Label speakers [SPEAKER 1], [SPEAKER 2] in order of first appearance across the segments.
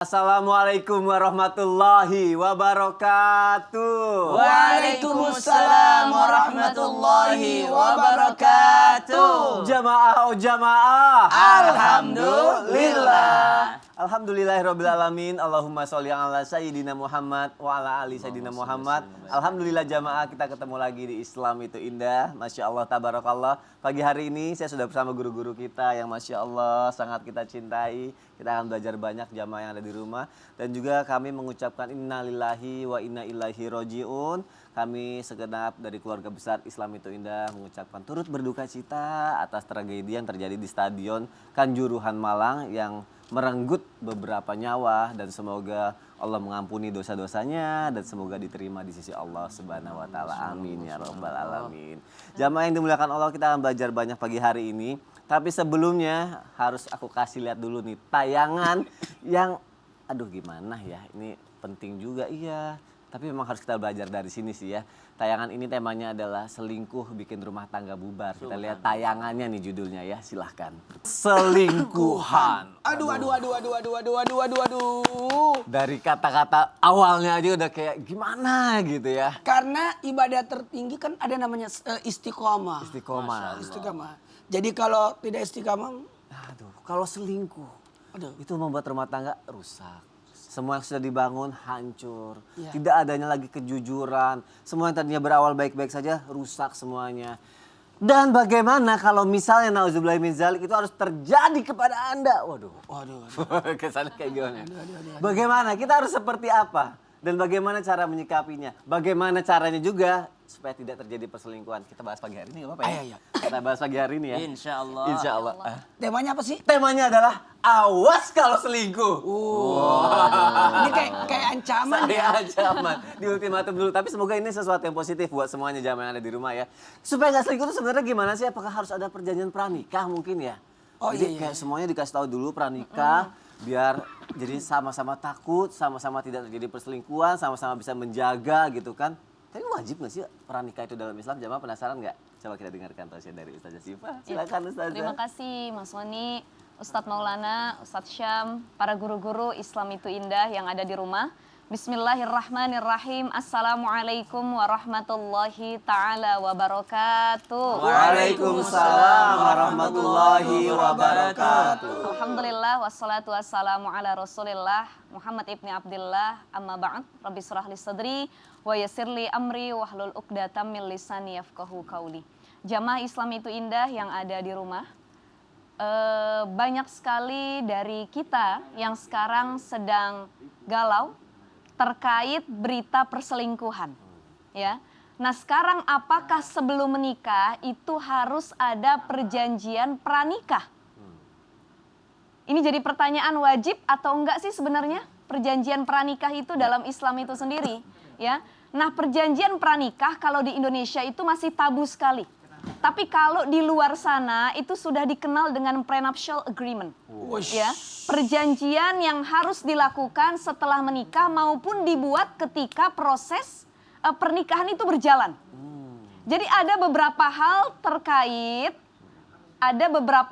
[SPEAKER 1] Assalamualaikum warahmatullahi wabarakatuh.
[SPEAKER 2] Waalaikumsalam warahmatullahi wabarakatuh.
[SPEAKER 1] Jamaah jamaah.
[SPEAKER 2] Alhamdulillah.
[SPEAKER 1] Alhamdulillahirrabbilalamin. Allahumma sholli ala sayyidina Muhammad wa ala ali sayyidina Muhammad. Alhamdulillah jamaah, kita ketemu lagi di Islam itu Indah. Masya Allah, tabarakallah. Pagi hari ini saya sudah bersama guru-guru kita yang Masya Allah sangat kita cintai. Kita akan belajar banyak jamaah yang ada di rumah. Dan juga kami mengucapkan innalillahi wa inna ilaihi roji'un. Kami segenap dari keluarga besar Islam itu Indah mengucapkan turut berduka cita atas tragedi yang terjadi di Stadion Kanjuruhan Malang yang merenggut beberapa nyawa, dan semoga Allah mengampuni dosa-dosanya dan semoga diterima di sisi Allah Subhanahu wa taala. Amin ya rabbal alamin. Jamaah yang dimuliakan Allah, kita akan belajar banyak pagi hari ini. Tapi sebelumnya harus aku kasih lihat dulu nih tayangan yang gimana ya? Ini penting juga iya. Tapi memang harus kita belajar dari sini sih ya. Tayangan ini temanya adalah selingkuh bikin rumah tangga bubar. Kita lihat tayangannya nih, judulnya ya, silahkan. Selingkuhan.
[SPEAKER 2] Aduh.
[SPEAKER 1] Dari kata-kata awalnya aja udah kayak gimana gitu ya.
[SPEAKER 2] Karena ibadah tertinggi kan ada namanya istiqomah.
[SPEAKER 1] Istiqomah.
[SPEAKER 2] Jadi kalau tidak istiqomah,
[SPEAKER 1] Kalau selingkuh, itu membuat rumah tangga rusak. Semua yang sudah dibangun hancur.
[SPEAKER 2] Ya.
[SPEAKER 1] Tidak adanya lagi kejujuran. Semua yang tadinya berawal baik-baik saja rusak semuanya. Dan bagaimana kalau misalnya nauzubillah min dzalik itu harus terjadi kepada Anda? Waduh. Kesannya kayak gimana? Bagaimana? Kita harus seperti apa? Dan bagaimana cara menyikapinya? Bagaimana caranya juga supaya tidak terjadi perselingkuhan? Kita bahas pagi hari ini, nggak apa-apa ya?
[SPEAKER 2] Iya.
[SPEAKER 1] Kita bahas pagi hari ini ya.
[SPEAKER 3] Insya Allah.
[SPEAKER 1] Insya Allah.
[SPEAKER 2] temanya apa sih?
[SPEAKER 1] Temanya adalah awas kalau selingkuh.
[SPEAKER 2] Ini kayak ancaman ya.
[SPEAKER 1] Ancaman di ultimatum dulu. Tapi semoga ini sesuatu yang positif buat semuanya jamaah yang ada di rumah ya. Supaya nggak selingkuh itu sebenarnya gimana sih? Apakah harus ada perjanjian pranikah mungkin ya? Jadi kayak semuanya dikasih tahu dulu pranikah. Biar jadi sama-sama takut, sama-sama tidak terjadi perselingkuhan, sama-sama bisa menjaga gitu kan. Tapi wajib nggak sih pranikah itu dalam Islam? Jamaah penasaran nggak? Coba kita dengarkan tausiah dari Ustazah Syifa. Silakan Ustazah.
[SPEAKER 4] Terima kasih Mas Wani, Ustadz Maulana, Ustadz Syam, para guru-guru Islam itu Indah yang ada di rumah. Bismillahirrahmanirrahim. Assalamualaikum warahmatullahi ta'ala wabarakatuh.
[SPEAKER 1] Waalaikumsalam warahmatullahi wabarakatuh.
[SPEAKER 4] Alhamdulillah wassalatu wassalamu ala rasulillah Muhammad ibni Abdillah, amma ba'd. Rabbi surah li sadri wa yassirli amri wahlul uqdatam min lisani yafqahu qauli. Jamaah Islam itu Indah yang ada di rumah. Banyak sekali dari kita yang sekarang sedang galau terkait berita perselingkuhan, ya. Nah sekarang apakah sebelum menikah itu harus ada perjanjian pranikah? Ini jadi pertanyaan wajib atau enggak sih sebenarnya perjanjian pranikah itu dalam Islam itu sendiri, ya. Nah perjanjian pranikah kalau di Indonesia itu masih tabu sekali. Tapi kalau di luar sana itu sudah dikenal dengan prenuptial agreement, ya, perjanjian yang harus dilakukan setelah menikah maupun dibuat ketika proses pernikahan itu berjalan. Jadi ada beberapa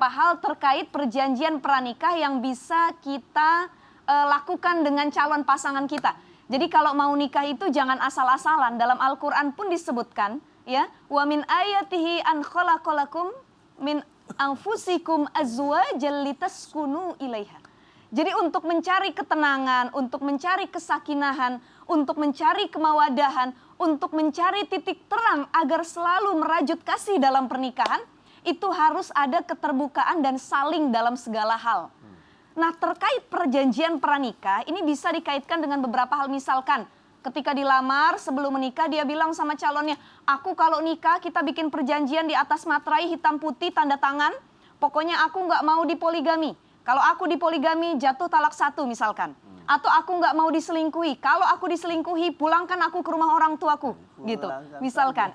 [SPEAKER 4] hal terkait perjanjian pranikah yang bisa kita lakukan dengan calon pasangan kita. Jadi kalau mau nikah itu jangan asal-asalan. Dalam Al-Quran pun disebutkan, ya, wa min ayatihi an khalaqalakum min anfusikum azwajan litaskunu ilaiha. Jadi untuk mencari ketenangan, untuk mencari kesakinahan, untuk mencari kemawadahan, untuk mencari titik terang agar selalu merajut kasih dalam pernikahan, itu harus ada keterbukaan dan saling dalam segala hal. Nah, terkait perjanjian pranikah ini bisa dikaitkan dengan beberapa hal. Misalkan ketika dilamar sebelum menikah dia bilang sama calonnya, aku kalau nikah kita bikin perjanjian di atas materai hitam putih tanda tangan, pokoknya aku nggak mau dipoligami. Kalau aku dipoligami jatuh talak 1 misalkan. Atau aku nggak mau diselingkuhi. Kalau aku diselingkuhi pulangkan aku ke rumah orang tuaku, gitu. Misalkan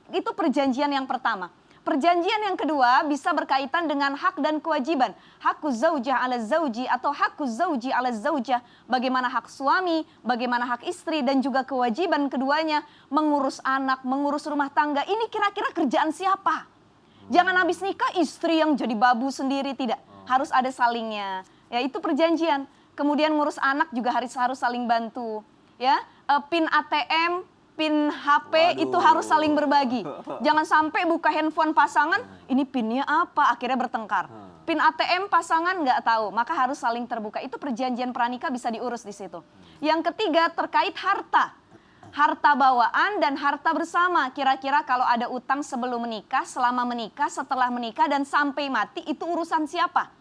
[SPEAKER 4] itu perjanjian yang pertama. Perjanjian yang kedua bisa berkaitan dengan hak dan kewajiban. Hakuz zaujah ala zauji atau hakuz zauji ala zaujah. Bagaimana hak suami, bagaimana hak istri, dan juga kewajiban keduanya. Mengurus anak, mengurus rumah tangga. Ini kira-kira kerjaan siapa? Jangan habis nikah istri yang jadi babu sendiri, tidak. Harus ada salingnya. Ya itu perjanjian. kemudian ngurus anak juga harus saling bantu, ya. PIN ATM, PIN HP itu harus saling berbagi. Jangan sampai buka handphone pasangan, ini PIN-nya apa, akhirnya bertengkar. PIN ATM pasangan nggak tahu, maka harus saling terbuka. Itu perjanjian pranikah bisa diurus di situ. Yang ketiga terkait harta. Harta bawaan dan harta bersama. Kira-kira kalau ada utang sebelum menikah, selama menikah, setelah menikah, dan sampai mati, itu urusan siapa?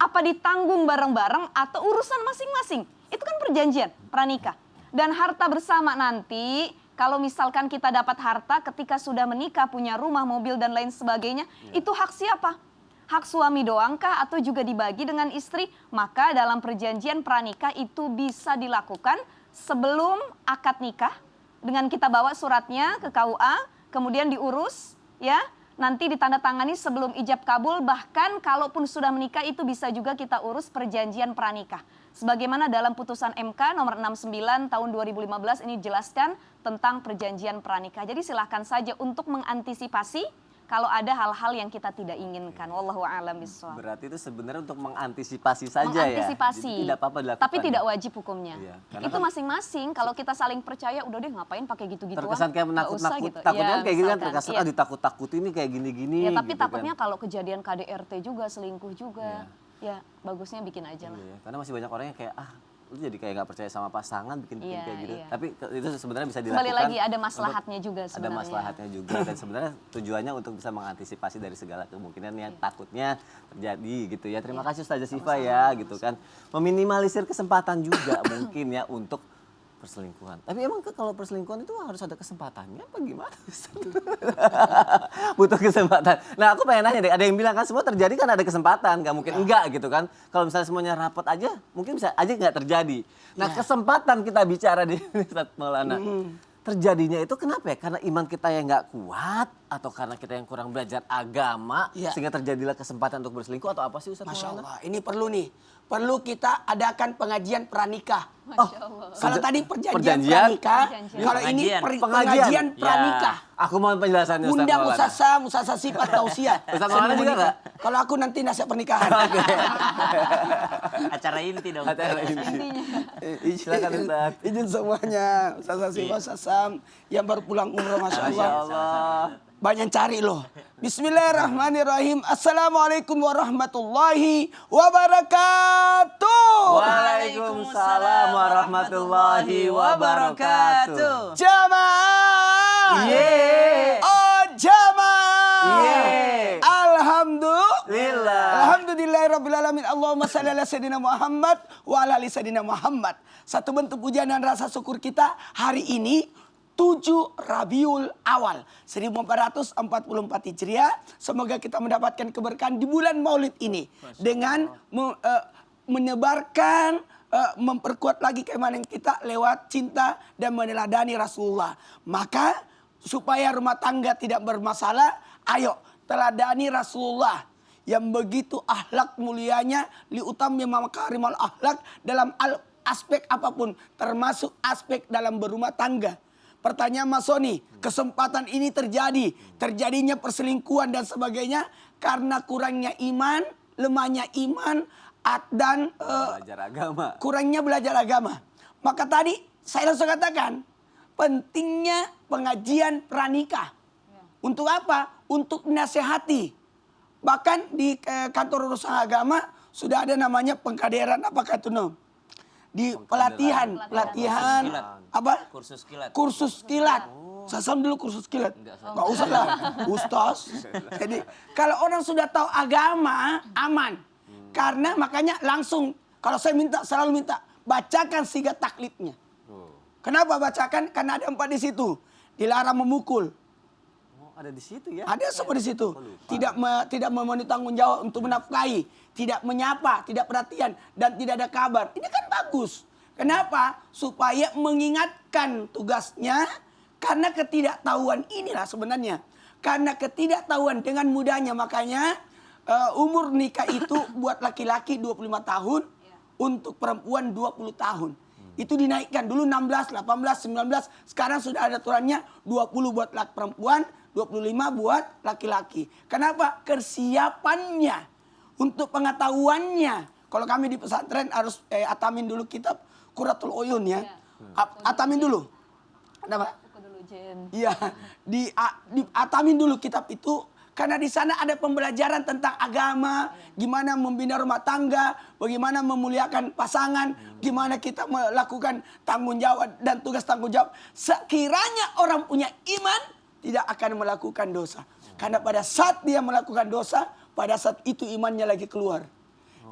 [SPEAKER 4] Apa ditanggung bareng-bareng atau urusan masing-masing? Itu kan perjanjian pranikah. Dan harta bersama nanti, kalau misalkan kita dapat harta ketika sudah menikah, punya rumah, mobil, dan lain sebagainya, itu hak siapa? Hak suami doangkah atau juga dibagi dengan istri? Maka dalam perjanjian pranikah itu bisa dilakukan sebelum akad nikah, dengan kita bawa suratnya ke KUA, kemudian diurus, ya. Nanti ditandatangani sebelum ijab kabul, bahkan kalaupun sudah menikah itu bisa juga kita urus perjanjian pranikah. Sebagaimana dalam putusan MK nomor 69 tahun 2015 ini dijelaskan tentang perjanjian pranikah. Jadi silakan saja untuk mengantisipasi kalau ada hal-hal yang kita tidak inginkan. Wallahu a'lam bishawab.
[SPEAKER 1] Berarti itu sebenarnya untuk mengantisipasi saja
[SPEAKER 4] Mengantisipasi.
[SPEAKER 1] ya. Jadi tidak apa-apa dilakukan.
[SPEAKER 4] Tapi tidak wajib hukumnya.
[SPEAKER 1] Iya, karena
[SPEAKER 4] Itu
[SPEAKER 1] kan
[SPEAKER 4] masing-masing. Kalau kita saling percaya, udah deh ngapain pakai gitu-gituan.
[SPEAKER 1] terkesan kayak menakut-nakut. Takutnya kan kayak gitu kan, terkesan ditakut-takut ini kayak gini-gini.
[SPEAKER 4] Ya, tapi
[SPEAKER 1] gitu
[SPEAKER 4] takutnya
[SPEAKER 1] kan.
[SPEAKER 4] kalau kejadian KDRT juga, selingkuh juga. Ya, bagusnya bikin aja lah.
[SPEAKER 1] Iya, karena masih banyak orang yang kayak lu jadi kayak nggak percaya sama pasangan bikin
[SPEAKER 4] Iya,
[SPEAKER 1] kayak gitu.
[SPEAKER 4] iya.
[SPEAKER 1] Tapi itu sebenarnya bisa dilakukan.
[SPEAKER 4] Kembali lagi ada maslahatnya juga
[SPEAKER 1] Ada
[SPEAKER 4] sebenarnya.
[SPEAKER 1] maslahatnya juga dan sebenarnya tujuannya untuk bisa mengantisipasi dari segala kemungkinan yang takutnya terjadi gitu ya. Terima kasih Ustazah Syifa ya gitu kan. Meminimalisir kesempatan juga mungkin ya untuk perselingkuhan. Tapi emang kalau perselingkuhan itu harus ada kesempatannya apa gimana? Butuh kesempatan. Nah aku pengen nanya deh, ada yang bilang kan semua terjadi kan ada kesempatan, nggak mungkin enggak gitu kan. Kalau misalnya semuanya rapot aja, mungkin bisa aja nggak terjadi. Nah kesempatan kita bicara di Ustaz Maulana. Terjadinya itu kenapa ya? Karena iman kita yang nggak kuat atau karena kita yang kurang belajar agama sehingga terjadilah kesempatan untuk berselingkuh atau apa sih Ustaz
[SPEAKER 2] Masya
[SPEAKER 1] Maulana?
[SPEAKER 2] Allah, ini perlu nih. Perlu kita adakan pengajian pranikah.
[SPEAKER 4] Masya Allah.
[SPEAKER 2] Kalau tadi perjanjian
[SPEAKER 1] Perjanjian?
[SPEAKER 2] pranikah,
[SPEAKER 4] Perjanjian.
[SPEAKER 2] kalau ini
[SPEAKER 1] Pengajian.
[SPEAKER 2] pengajian pranikah.
[SPEAKER 1] Ya, aku mau penjelasannya Ustaz
[SPEAKER 2] Undang
[SPEAKER 1] Maulana.
[SPEAKER 2] Musasa Sifat Tausiah.
[SPEAKER 1] Ustaz Maulana juga nggak?
[SPEAKER 2] Kalau aku nanti nasihat pernikahan.
[SPEAKER 3] Acara inti dong.
[SPEAKER 1] Acara ini. Silakan Ustaz.
[SPEAKER 2] Izin semuanya, Musasa Sifat Sasam yang baru pulang umroh, Masya Allah.
[SPEAKER 1] Masya Allah.
[SPEAKER 2] Banyak cari loh. Bismillahirrahmanirrahim. Assalamualaikum warahmatullahi wabarakatuh.
[SPEAKER 1] Waalaikumsalam warahmatullahi wabarakatuh.
[SPEAKER 2] Jamaah.
[SPEAKER 1] Yeay.
[SPEAKER 2] Oh jamaah.
[SPEAKER 1] Yeay.
[SPEAKER 2] Alhamdulillah. Alhamdulillahirrabbilalamin. Allahumma salli ala sayyidina Muhammad wa ala ali sayyidina Muhammad. Satu bentuk pujian dan rasa syukur kita hari ini 7 Rabiul Awal 1444 Hijriah. Semoga kita mendapatkan keberkahan di bulan Maulid ini dengan menyebarkan, memperkuat lagi keimanan kita lewat cinta dan meneladani Rasulullah. Maka supaya rumah tangga tidak bermasalah, ayo teladani Rasulullah yang begitu akhlak mulianya, liutamnya makarimal akhlak dalam aspek apapun, termasuk aspek dalam berumah tangga. Pertanyaan Mas Sony, kesempatan ini terjadinya perselingkuhan dan sebagainya karena kurangnya iman, lemahnya iman, dan
[SPEAKER 1] Belajar agama.
[SPEAKER 2] kurangnya belajar agama. Maka tadi saya langsung katakan, pentingnya pengajian pranikah. Untuk apa? Untuk menasehati. Bahkan di kantor urusan agama sudah ada namanya pengkaderan apakah itu nom? Di pelatihan apa?
[SPEAKER 3] Kursus kilat.
[SPEAKER 2] Kursus kilat. Sasam dulu kursus kilat. Nggak usah lah, Ustaz. Jadi kalau orang sudah tahu agama aman. Karena makanya langsung kalau saya selalu minta bacakan siga taklidnya. Kenapa bacakan? Karena ada 4 di situ. Dilarang memukul.
[SPEAKER 1] Oh, ada di situ ya?
[SPEAKER 2] Ada semua di situ. Tidak memenuhi tanggung jawab untuk menafkahi, tidak menyapa, tidak perhatian dan tidak ada kabar. Ini kan bagus. Kenapa? Supaya mengingatkan tugasnya karena ketidaktahuan inilah sebenarnya. Karena ketidaktahuan dengan mudahnya makanya umur nikah itu buat laki-laki 25 tahun, untuk perempuan 20 tahun. Itu dinaikkan dulu 16, 18, 19, sekarang sudah ada aturannya 20 buat perempuan, 25 buat laki-laki. Kenapa? Kesiapannya, untuk pengetahuannya. kalau kami di pesantren harus atamin dulu kitab Qurratul Uyun ya. Atamin dulu. Kenapa?
[SPEAKER 4] Aku dulu Jen.
[SPEAKER 2] Iya, atamin dulu kitab itu karena di sana ada pembelajaran tentang agama, gimana membina rumah tangga, bagaimana memuliakan pasangan, gimana kita melakukan tanggung jawab dan tugas tanggung jawab. Sekiranya orang punya iman tidak akan melakukan dosa. Karena pada saat dia melakukan dosa, pada saat itu imannya lagi keluar.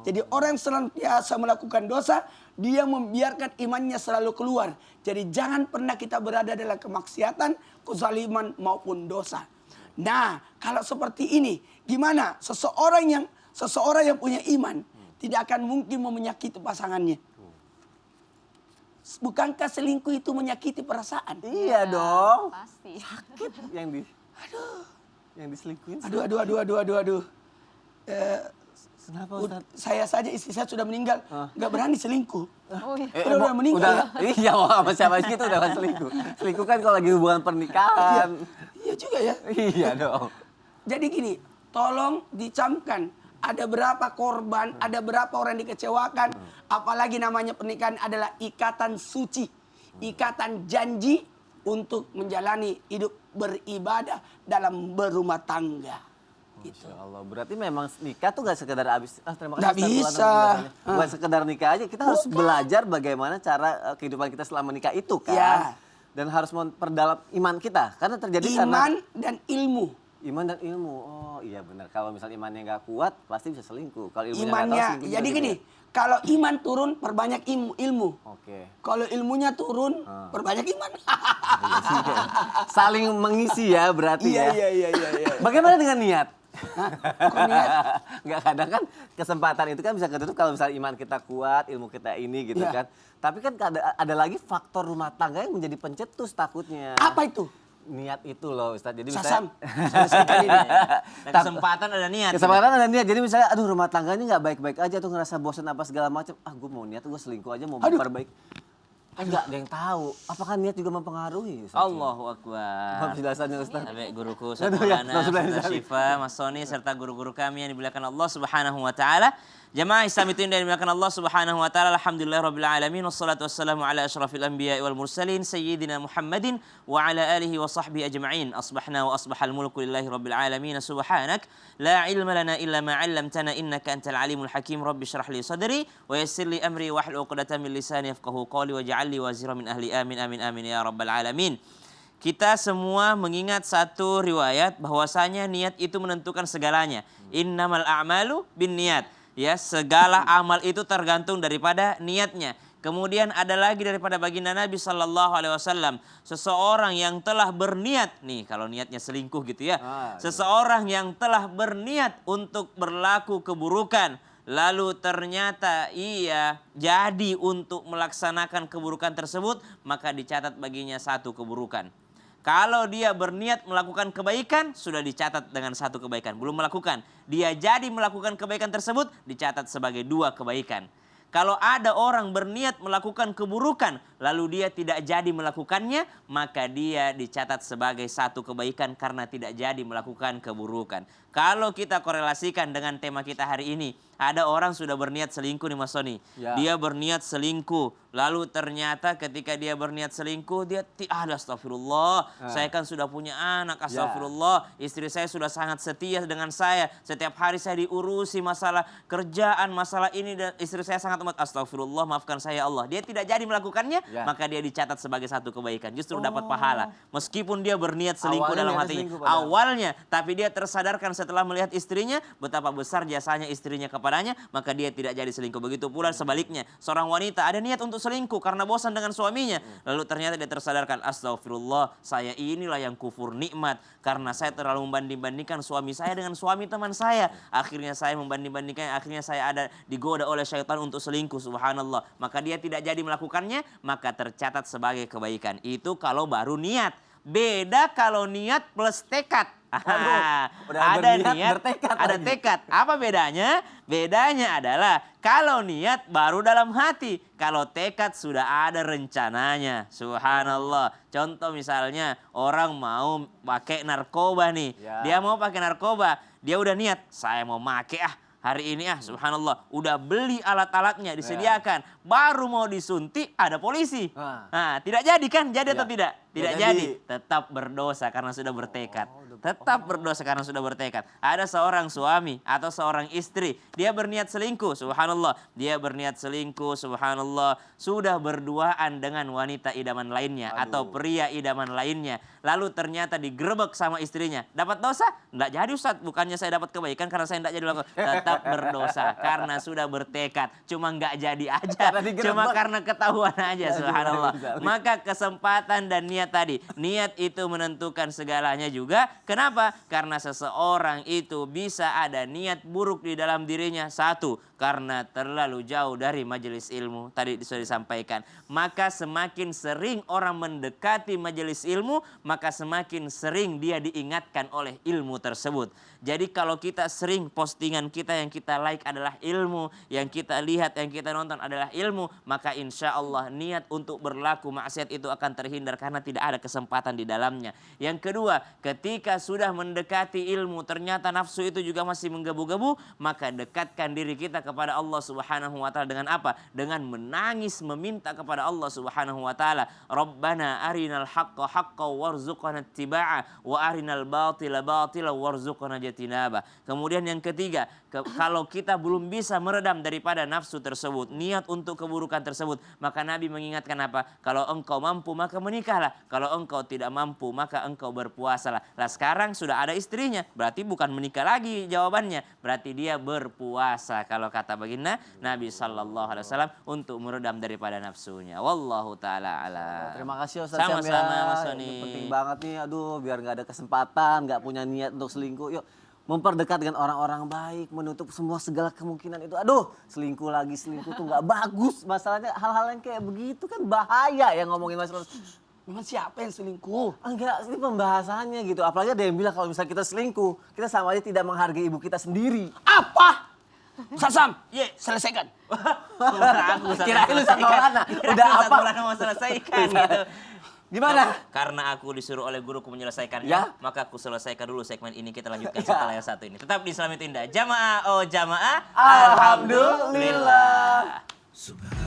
[SPEAKER 2] Jadi orang yang senantiasa melakukan dosa, dia membiarkan imannya selalu keluar. Jadi jangan pernah kita berada dalam kemaksiatan, kezaliman maupun dosa. Nah, kalau seperti ini, gimana? Seseorang yang punya iman tidak akan mungkin menyakiti pasangannya. Bukankah selingkuh itu menyakiti perasaan?
[SPEAKER 1] Iya dong.
[SPEAKER 4] Pasti.
[SPEAKER 1] Sakit yang diselingkuhin.
[SPEAKER 2] Aduh.
[SPEAKER 1] Kenapa Ustaz?
[SPEAKER 2] Saya saja istri saya sudah meninggal, nggak berani selingkuh.
[SPEAKER 4] Oh iya.
[SPEAKER 2] Udah meninggal ya?
[SPEAKER 1] Iya, mau sama siapa sih itu udah kan selingkuh. Selingkuh kan kalau lagi hubungan pernikahan.
[SPEAKER 2] Iya juga ya.
[SPEAKER 1] Iya dong.
[SPEAKER 2] Jadi gini, tolong dicamkan. Ada berapa korban, ada berapa orang dikecewakan. Apalagi namanya pernikahan adalah ikatan suci. Ikatan janji untuk menjalani hidup beribadah dalam berumah tangga. Gitu.
[SPEAKER 1] Masya Allah, berarti memang nikah tuh gak sekedar habis. Terima kasih.
[SPEAKER 2] Nggak
[SPEAKER 1] Ustaz,
[SPEAKER 2] bisa.
[SPEAKER 1] Bukan sekedar nikah aja, kita harus belajar bagaimana cara kehidupan kita selama nikah itu kan.
[SPEAKER 2] Ya.
[SPEAKER 1] Dan harus memperdalam iman kita. Karena terjadi
[SPEAKER 2] Iman dan ilmu.
[SPEAKER 1] Iman dan ilmu. Oh iya benar. Kalau misalnya imannya nggak kuat, pasti bisa selingkuh. Kalau ilmunya nggak tahu,
[SPEAKER 2] Imannya,
[SPEAKER 1] selingkuh
[SPEAKER 2] jadi
[SPEAKER 1] juga
[SPEAKER 2] gini,
[SPEAKER 1] gitu ya.
[SPEAKER 2] kalau iman turun, perbanyak ilmu.
[SPEAKER 1] Oke.
[SPEAKER 2] Kalau ilmunya turun, perbanyak iman.
[SPEAKER 1] Iya sih, ya. Saling mengisi ya berarti ya.
[SPEAKER 2] Iya.
[SPEAKER 1] Bagaimana dengan niat?
[SPEAKER 2] Kok niat?
[SPEAKER 1] Nggak, kadang kan kesempatan itu kan bisa ketutup kalau misalnya iman kita kuat, ilmu kita ini gitu
[SPEAKER 2] Iya.
[SPEAKER 1] kan. Tapi kan ada lagi faktor rumah tangga yang menjadi pencetus takutnya.
[SPEAKER 2] Apa itu?
[SPEAKER 1] Niat itu loh Ustaz. Jadi
[SPEAKER 2] Sasam.
[SPEAKER 3] Dan kesempatan ada niat.
[SPEAKER 1] Kesempatan ada niat. Jadi misalnya aduh rumah tangganya nggak baik-baik aja tuh, ngerasa bosan apa segala macam. Ah gue mau niat, gue selingkuh aja mau memperbaiki. Kan nggak ada yang tahu. Apakah niat juga mempengaruhi Ustaz?
[SPEAKER 3] Allahu Akbar.
[SPEAKER 1] Maaf penjelasannya Ustaz.
[SPEAKER 3] Sampai guruku
[SPEAKER 1] Aduh, ya,
[SPEAKER 3] Maulana,
[SPEAKER 1] langsung
[SPEAKER 3] Ustaz
[SPEAKER 1] lanjut.
[SPEAKER 3] Syifa, Mas Soni serta guru-guru kami yang dimuliakan Allah Subhanahu wa taala. Jamaah Islam itu yang dimuliakan Allah Subhanahu wa taala. Alhamdulillahirabbil alamin wassalatu wassalamu ala asyrafil anbiya'i wal mursalin sayyidina Muhammadin wa ala alihi wa sahbihi ajma'in. Asbahna wa asbahal mulku lillahi rabbil alamin. Subhanak la ilma lana illa ma 'allamtana innaka antal alimul hakim. Rabbi shrah li sadri wa yassir li amri wahlul 'uqdatam min lisani yafqahu qawli waj'al li wazira min ahli. Amin amin amin ya rabbal alamin. Kita semua mengingat satu riwayat bahwasanya niat itu menentukan segalanya. Innamal a'malu binniyat. Ya, segala amal itu tergantung daripada niatnya. Kemudian ada lagi daripada baginda Nabi Sallallahu Alaihi Wasallam, seseorang yang telah berniat nih, kalau niatnya selingkuh gitu ya, seseorang yang telah berniat untuk berlaku keburukan, lalu ternyata ia jadi untuk melaksanakan keburukan tersebut, maka dicatat baginya satu keburukan. Kalau dia berniat melakukan kebaikan, sudah dicatat dengan satu kebaikan. Belum melakukan, dia jadi melakukan kebaikan tersebut, dicatat sebagai dua kebaikan. Kalau ada orang berniat melakukan keburukan, lalu dia tidak jadi melakukannya, maka dia dicatat sebagai satu kebaikan karena tidak jadi melakukan keburukan. Kalau kita korelasikan dengan tema kita hari ini, ada orang sudah berniat selingkuh nih Mas Soni.
[SPEAKER 1] Ya.
[SPEAKER 3] Dia berniat selingkuh, lalu ternyata ketika dia berniat selingkuh, dia astagfirullah, saya kan sudah punya anak, astagfirullah, istri saya sudah sangat setia dengan saya, setiap hari saya diurusi masalah kerjaan, masalah ini, dan istri saya sangat amat, astagfirullah, maafkan saya Allah. Dia tidak jadi melakukannya, maka dia dicatat sebagai satu kebaikan, justru dapat pahala. Meskipun dia berniat selingkuh
[SPEAKER 1] Awalnya
[SPEAKER 3] dalam
[SPEAKER 1] niatnya
[SPEAKER 3] hatinya,
[SPEAKER 1] selingkuh padahal.
[SPEAKER 3] awalnya, tapi dia tersadarkan setelah melihat istrinya, betapa besar jasanya istrinya kepadanya, maka dia tidak jadi selingkuh. Begitu pula sebaliknya, seorang wanita ada niat untuk selingkuh karena bosan dengan suaminya, lalu ternyata dia tersadarkan, astagfirullah, saya inilah yang kufur nikmat karena saya terlalu membanding-bandingkan suami saya dengan suami teman saya. Akhirnya saya membanding-bandingkan, akhirnya saya ada digoda oleh syaitan untuk selingkuh, subhanallah. Maka dia tidak jadi melakukannya, maka tercatat sebagai kebaikan. Itu kalau baru niat. Beda kalau niat plus tekad.
[SPEAKER 1] udah
[SPEAKER 3] Ada
[SPEAKER 1] berniat,
[SPEAKER 3] niat,
[SPEAKER 1] bertekad
[SPEAKER 3] ada
[SPEAKER 1] lagi.
[SPEAKER 3] tekad. Apa bedanya? Bedanya adalah kalau niat baru dalam hati, kalau tekad sudah ada rencananya. Subhanallah. Contoh misalnya orang mau pakai narkoba nih.
[SPEAKER 1] Ya.
[SPEAKER 3] Dia mau pakai narkoba, dia udah niat, saya mau pakai Hari ini subhanallah udah beli alat-alatnya disediakan, baru mau disuntik ada polisi. Nah, tidak jadi kan? Jadi atau tidak? Tidak jadi. Tetap berdosa karena sudah bertekad. Tetap berdosa karena sudah bertekad. Ada seorang suami atau seorang istri, dia berniat selingkuh, subhanallah. Dia berniat selingkuh, subhanallah. Sudah berduaan dengan wanita idaman lainnya atau pria idaman lainnya. Lalu ternyata digerebek sama istrinya. Dapat dosa? Enggak jadi Ustaz. Bukannya saya dapat kebaikan karena saya enggak jadi lakukan. Tetap berdosa karena sudah bertekad. Cuma enggak jadi aja. Cuma karena ketahuan aja, subhanallah. Maka kesempatan dan niat tadi. Niat itu menentukan segalanya juga. Kenapa? Karena seseorang itu bisa ada niat buruk di dalam dirinya. Satu, karena terlalu jauh dari majelis ilmu. Tadi sudah disampaikan. Maka semakin sering orang mendekati majelis ilmu, maka semakin sering dia diingatkan oleh ilmu tersebut. Jadi kalau kita sering postingan kita yang kita like adalah ilmu, yang kita lihat, yang kita nonton adalah ilmu, maka insya Allah niat untuk berlaku maksiat itu akan terhindar karena tidak ada kesempatan di dalamnya. Yang kedua, ketika sudah mendekati ilmu ternyata nafsu itu juga masih menggebu-gebu, maka dekatkan diri kita kepada Allah Subhanahu wa taala dengan apa? Dengan menangis meminta kepada Allah Subhanahu wa taala, Rabbana arinal haqqa haqqan warzuqna ittiba'a wa arinal batila batila warzuqna jatinaba. Kemudian yang ketiga, kalau kita belum bisa meredam daripada nafsu tersebut, niat untuk keburukan tersebut, maka Nabi mengingatkan apa? Kalau engkau mampu maka menikahlah. Kalau engkau tidak mampu maka engkau berpuasalah. Lah sekarang sudah ada istrinya, berarti bukan menikah lagi jawabannya, berarti dia berpuasa. Kalau kata baginda Nabi SAW untuk meredam daripada nafsunya. Wallahu taala alam.
[SPEAKER 1] Terima kasih Ustaz Syam
[SPEAKER 3] Sama-sama,
[SPEAKER 1] ya.
[SPEAKER 3] Mas Soni.
[SPEAKER 1] Itu penting banget nih. Aduh, biar nggak ada kesempatan, nggak punya niat untuk selingkuh. Yuk, memperdekat dengan orang-orang baik, menutup semua segala kemungkinan itu. Aduh, selingkuh tuh nggak bagus. Masalahnya hal-hal yang kayak begitu kan bahaya ya ngomongin masalah.
[SPEAKER 2] Memang siapa yang selingkuh?
[SPEAKER 1] Enggak, ini pembahasannya gitu. Apalagi ada yang bilang kalau misalnya kita selingkuh, kita sama aja tidak menghargai ibu kita sendiri.
[SPEAKER 2] Apa? Sasam, selesaikan.
[SPEAKER 1] Kirain lu sama Maulana. Udah apa?
[SPEAKER 3] Maulana mau selesaikan gitu.
[SPEAKER 1] Gimana?
[SPEAKER 3] Karena aku disuruh oleh guruku menyelesaikannya,
[SPEAKER 1] Ya.
[SPEAKER 3] maka aku selesaikan dulu segmen ini. Kita lanjutkan setelah yang satu ini. Tetap di Islam itu Indah. Jamaah, oh jamaah.
[SPEAKER 1] Alhamdulillah.
[SPEAKER 3] Alhamdulillah.